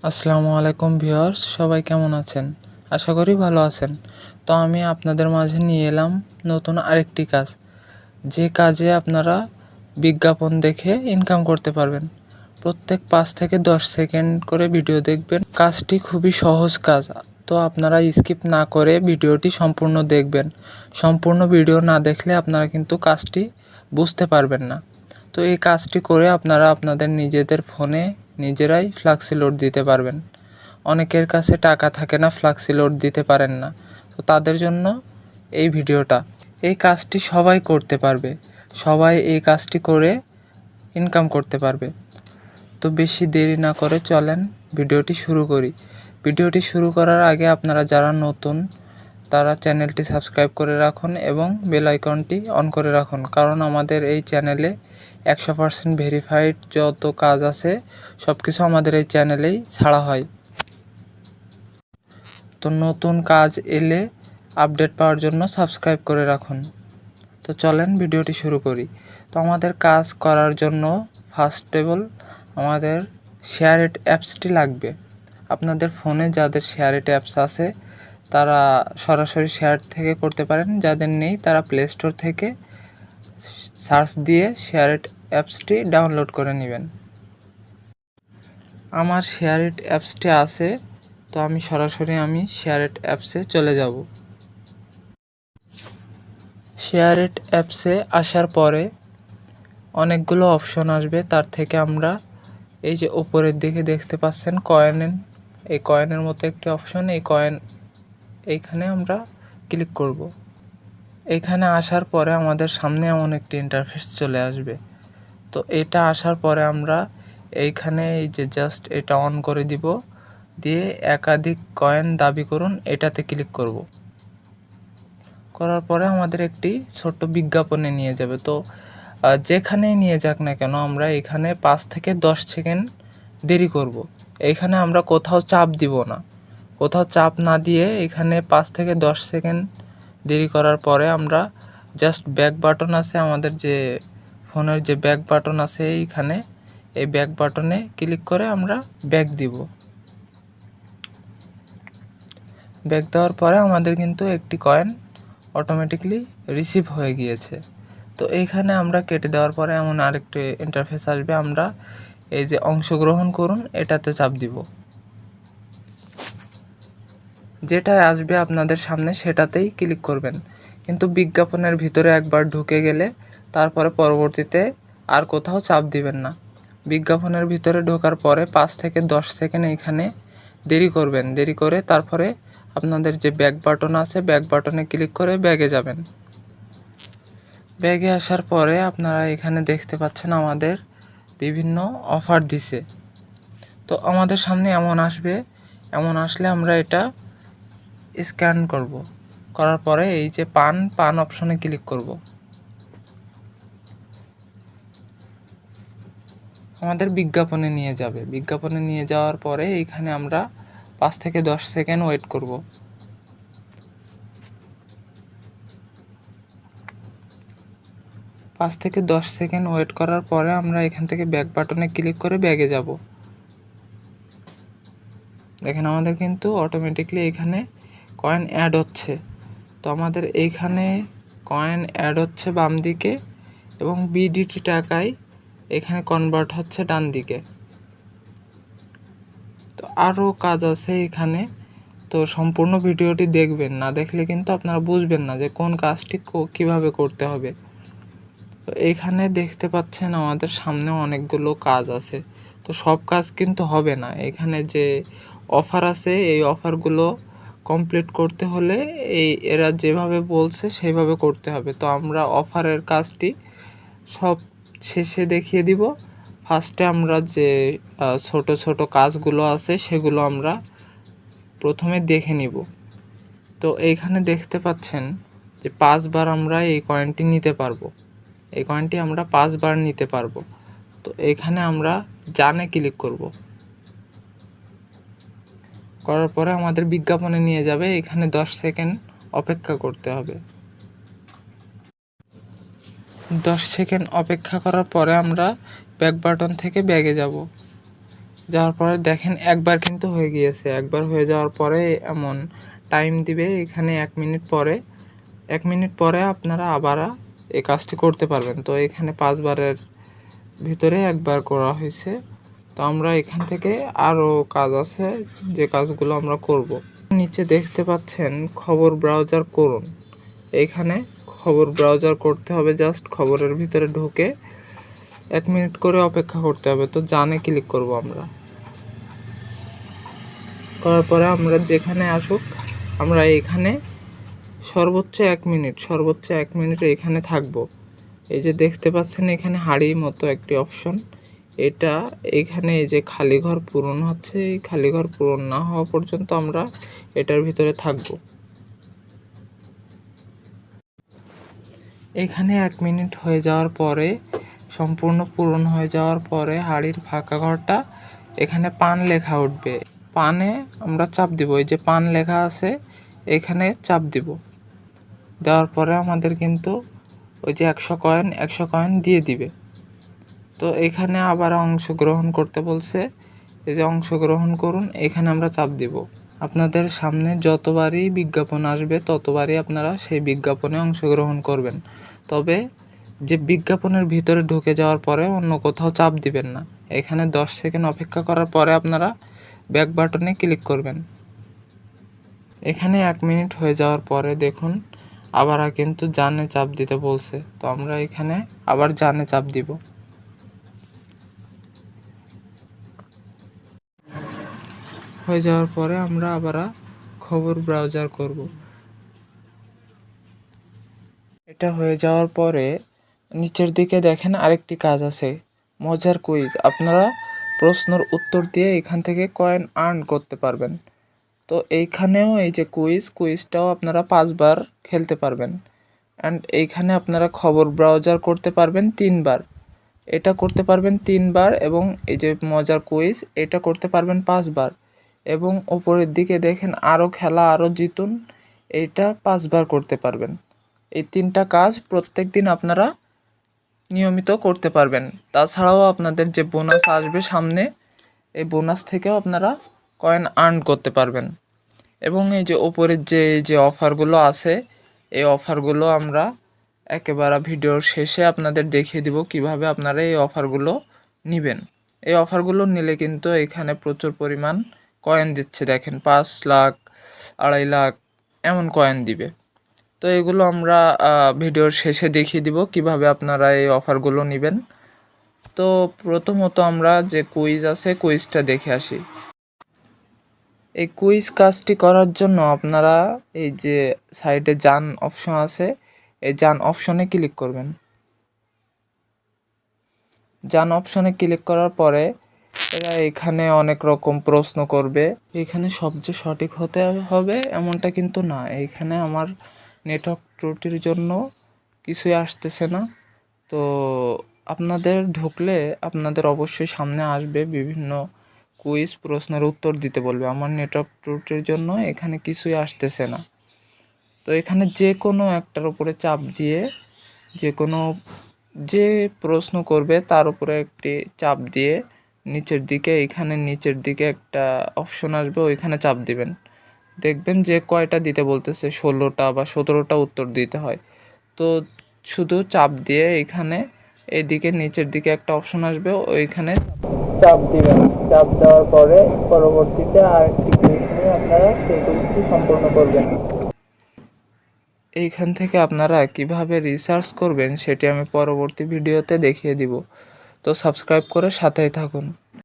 আসসালামু আলাইকুম ভিউয়ার্স, সবাই কেমন আছেন? আশা করি ভালো আছেন। তো আমি আপনাদের মাঝে নিয়ে এলাম নতুন আরেকটি কাজ, যে কাজে আপনারা বিজ্ঞাপন দেখে ইনকাম করতে পারবেন। প্রত্যেক 5 থেকে 10 সেকেন্ড করে ভিডিও দেখবেন। কাজটি খুবই সহজ কাজ, তো আপনারা স্কিপ না করে ভিডিওটি সম্পূর্ণ দেখবেন। সম্পূর্ণ ভিডিও না দেখলে আপনারা কিন্তু কাজটি বুঝতে পারবেন না। তো এই কাজটি করে আপনারা আপনাদের নিজেদের ফোনে নিজেরাই ফ্লাক্সি লোড দিতে পারবেন। অনেকের কাছে টাকা থাকে না, ফ্লাক্সি লোড দিতে পারেন না, তো তাদের জন্য এই ভিডিওটা। এই কাজটি সবাই করতে পারবে, সবাই এই কাজটি করে ইনকাম করতে পারবে। তো বেশি দেরি না করে চলেন ভিডিওটি শুরু করি। ভিডিওটি শুরু করার আগে আপনারা যারা নতুন তারা চ্যানেলটি সাবস্ক্রাইব করে রাখুন এবং বেল আইকনটি অন করে রাখুন, কারণ আমাদের এই চ্যানেলে 100% ভেরিফাইড যত কাজ আছে সব কিছু আমাদের এই চ্যানেলেই ছাড়া হয়। তো নতুন কাজ এলে আপডেট পাওয়ার জন্য সাবস্ক্রাইব করে রাখুন। তো চলেন ভিডিওটি শুরু করি। তো আমাদের কাজ করার জন্য ফার্স্টেবল আমাদের শেয়ার ইট অ্যাপসটি লাগবে। আপনাদের ফোনে যাদের শেয়ার ইট অ্যাপস আছে তারা সরাসরি শেয়ার থেকে করতে পারেন, যাদের নেই তারা প্লে স্টোর থেকে সার্চ দিয়ে শেয়ার ইট অ্যাপসটি ডাউনলোড করে নেবেন। আমার শেয়ার ইট অ্যাপসটি আছে, তো আমি সরাসরি শেয়ার ইট অ্যাপসে চলে যাব। শেয়ার ইট অ্যাপসে আসার পরে অনেকগুলো অপশন আসবে, তার থেকে আমরা এই যে উপরের দিকে দেখতে পাচ্ছেন এই কয়েনের মতো একটি অপশন, এইখানে আমরা ক্লিক করব। এইখানে আসার পরে আমাদের সামনে এমন একটি ইন্টারফেস চলে আসবে। তো এটা আসার পরে আমরা এইখানে এই যে জাস্ট এটা অন করে দিব, দিয়ে একাধিক কয়েন দাবি করুন এটাতে ক্লিক করব। করার পরে আমাদের একটি ছোট্ট বিজ্ঞাপনে নিয়ে যাবে। তো যেখানেই নিয়ে যাক না কেন আমরা এখানে 5 থেকে 10 সেকেন্ড দেরি করব। এইখানে আমরা কোথাও চাপ দিব না, কোথাও চাপ না দিয়ে এখানে 5 থেকে 10 সেকেন্ড দেরি করার পরে আমরা জাস্ট ব্যাক বাটন আছে, আমাদের যে ফোনের যে ব্যাক বাটন আছে এইখানে, এই ব্যাক বাটনে ক্লিক করে আমরা ব্যাক দিব। ব্যাক দেওয়ার পরে আমাদের কিন্তু একটি কয়েন অটোমেটিকলি রিসিভ হয়ে গিয়েছে। তো এইখানে আমরা কেটে দেওয়ার পরে এমন আরেকটি ইন্টারফেস আসবে, আমরা এই যে অংশগ্রহণ করুন এটাতে চাপ দিব। যেটাই আসবে আপনাদের সামনে সেটাতেই ক্লিক করবেন, কিন্তু বিজ্ঞাপনের ভিতরে একবার ঢুকে গেলে তারপরে পরবর্তীতে আর কোথাও চাপ দিবেন না। বিজ্ঞাপনের ভিতরে ঢোকার পরে 5 থেকে 10 সেকেন্ড এইখানে দেরি করবেন, দেরি করে তারপরে আপনাদের যে ব্যাক বাটন আছে ব্যাক বাটনে ক্লিক করে ব্যাগে যাবেন। ব্যাগে আসার পরে আপনারা এখানে দেখতে পাচ্ছেন আমাদের বিভিন্ন অফার দিছে। তো আমাদের সামনে এমন আসবে, এমন আসলে আমরা এটা স্ক্যান করব, করার পরে এই যে পান অপশনে ক্লিক করব। আমাদের বিজ্ঞাপনে নিয়ে যাবে। বিজ্ঞাপনে নিয়ে যাওয়ার পরে এইখানে আমরা 5 থেকে 10 সেকেন্ড ওয়েট করব। 5 থেকে 10 সেকেন্ড ওয়েট করার পরে আমরা এখান থেকে ব্যাক বাটনে ক্লিক করে ব্যাগে যাব। দেখেন আমাদের কিন্তু অটোমেটিকলি এখানে কয়েন অ্যাড হচ্ছে। তো আমাদের এইখানে কয়েন অ্যাড হচ্ছে বাম দিকে এবং বিডিটি টাকায় এখানে কনভার্ট হচ্ছে ডান দিকে। তো আরও কাজ আছে এখানে, তো সম্পূর্ণ ভিডিওটি দেখবেন, না দেখলে কিন্তু আপনারা বুঝবেন না যে কোন কাজটি কীভাবে করতে হবে। তো এইখানে দেখতে পাচ্ছেন আমাদের সামনে অনেকগুলো কাজ আছে, তো সব কাজ কিন্তু হবে না। এখানে যে অফার আছে এই অফারগুলো কমপ্লিট করতে হলে এরা যেভাবে বলছে সেইভাবে করতে হবে। তো আমরা অফারের কাজটি সব শেষে দেখিয়ে দিব। ফার্স্টে আমরা যে ছোট ছোট কাজগুলো আছে সেগুলো আমরা প্রথমে দেখে নিব। তো এইখানে দেখতে পাচ্ছেন যে 5 বার আমরা এই কয়েনটি নিতে পারবো, এই কয়েনটি আমরা 5 বার নিতে পারবো। তো এখানে আমরা জানে ক্লিক করব, করার পরে আমাদের বিজ্ঞাপনে নিয়ে যাবে। এখানে 10 সেকেন্ড অপেক্ষা করতে হবে। 10 সেকেন্ড অপেক্ষা করার পরে আমরা ব্যাক বাটন থেকে ব্যাগে যাব। যাওয়ার পরে দেখেন একবার কিন্তু হয়ে গিয়েছে। একবার হয়ে যাওয়ার পরে এমন টাইম দিবে এখানে 1 মিনিট পরে। 1 মিনিট পরে আপনারা আবার এই কাজটি করতে পারবেন। তো এখানে 5 বারের ভিতরে একবার করা হয়েছে। তো আমরা এখান থেকে আরও কাজ আছে যে কাজগুলো আমরা করব। নিচে দেখতে পাচ্ছেন খবর ব্রাউজার করুন। এইখানে খবর ব্রাউজার করতে হবে, জাস্ট খবরের ভিতরে ঢুকে 1 মিনিট করে অপেক্ষা করতে হবে। তো জানে ক্লিক করব আমরা। করার পরে আমরা যেখানে আসুক আমরা এখানে সর্বোচ্চ 1 মিনিট এখানে থাকব। এই যে দেখতে পাচ্ছেন এখানে হাড়ির মতো একটি অপশন, এটা এখানে এই যে খালি ঘর পূরণ হচ্ছে, এই খালি ঘর পূরণ না হওয়া পর্যন্ত আমরা এটার ভিতরে থাকব। এখানে 1 মিনিট হয়ে যাওয়ার পরে, সম্পূর্ণ পূরণ হয়ে যাওয়ার পরে হাড়ির ফাঁকা ঘরটা এখানে পান লেখা উঠবে। পানে আমরা চাপ দিব, এই যে পান লেখা আছে এখানে চাপ দিব। দেওয়ার পরে আমাদের কিন্তু ওই যে 100 কয়েন দিয়ে দিবে। তো এখানে আবার অংশগ্রহণ করতে বলছে, এই যে অংশগ্রহণ করুন, এখানে আমরা চাপ দিব। আপনাদের সামনে যতবারই বিজ্ঞাপন আসবে ততবারই আপনারা সেই বিজ্ঞাপনে অংশগ্রহণ করবেন। তবে যে বিজ্ঞাপনের ভিতরে ঢুকে যাওয়ার পরে অন্য কোথাও চাপ দিবেন না। এখানে 10 সেকেন্ড অপেক্ষা করার পরে আপনারা ব্যাক বাটনে ক্লিক করবেন। এখানে 1 মিনিট হয়ে যাওয়ার পরে দেখুন আবার কিন্তু জানে চাপ দিতে বলছে। তো আমরা এখানে আবার জানে চাপ দিব। হয়ে যাওয়ার পরে আমরা আবার খবর ব্রাউজার করব। এটা হয়ে যাওয়ার পরে নিচের দিকে দেখেন আরেকটি কাজ আছে, মজার কুইজ। আপনারা প্রশ্নের উত্তর দিয়ে এখান থেকে কয়েন আর্ন করতে পারবেন। তো এইখানেও এই যে কুইজটাও আপনারা 5 বার খেলতে পারবেন। অ্যান্ড এইখানে আপনারা খবর ব্রাউজার করতে পারবেন 3 বার, এটা করতে পারবেন 3 বার, এবং এই যে মজার কুইজ এটা করতে পারবেন 5 বার। এবং ওপরের দিকে দেখেন আরও খেলা, আরও জিতুন, এইটা 5 বার করতে পারবেন। এই 3টা কাজ প্রত্যেক দিন আপনারা নিয়মিত করতে পারবেন। তাছাড়াও আপনাদের যে বোনাস আসবে সামনে, এই বোনাস থেকেও আপনারা কয়েন আর্ন করতে পারবেন। এবং এই যে ওপরের যে অফারগুলো আছে, এই অফারগুলো আমরা একেবারে ভিডিওর শেষে আপনাদের দেখিয়ে দিব কিভাবে আপনারা এই অফারগুলো নেবেন। এই অফারগুলো নিলে কিন্তু এখানে প্রচুর পরিমাণ কয়েন দিচ্ছে, দেখেন 5 লাখ, 2.5 লাখ এমন কয়েন দিবে। তো এগুলো আমরা ভিডিওর শেষে দেখিয়ে দিব কিভাবে আপনারা এই অফারগুলো নেবেন। তো প্রথমত আমরা যে কুইজ আছে কুইজটা দেখে আসি। এই কুইজ কাজটি করার জন্য আপনারা এই যে সাইডে যান অপশন আছে, এই যান অপশনে ক্লিক করবেন। যান অপশনে ক্লিক করার পরে এরা এখানে অনেক রকম প্রশ্ন করবে। এখানে সবচেয়ে সঠিক হতে হবে এমনটা কিন্তু না। এইখানে আমার নেটওয়ার্ক ত্রুটির জন্য কিছুই আসতেছে না। তো আপনাদের ঢুকলে আপনাদের অবশ্যই সামনে আসবে বিভিন্ন কুইজ, প্রশ্নের উত্তর দিতে বলবে। আমার নেটওয়ার্ক ত্রুটির জন্য এখানে কিছুই আসতেছে না। তো এখানে যে কোনো একটার উপরে চাপ দিয়ে যে প্রশ্ন করবে তার উপরে একটি চাপ দিয়ে নিচের দিকে একটা অপশন আসবে, ওইখানে চাপ দিবেন। দেখবেন যে কয়টা দিতে বলতেছে, 16টা বা 17টা উত্তর দিতে হয়। তো শুধু চাপ দিয়ে এখানে এদিকে নিচের দিকে একটা অপশন আসবে, ওইখানে চাপ দিবেন। চাপ দেওয়ার পরে পরবর্তীতে আরেকটি কুইজ নিয়ে আপনারা সেই কুইজটি সম্পূর্ণ করবেন। এইখান থেকে আপনারা কিভাবে রিসার্চ করবেন সেটি আমি পরবর্তী ভিডিওতে দেখিয়ে দিব। তো সাবস্ক্রাইব করে সাথেই থাকুন।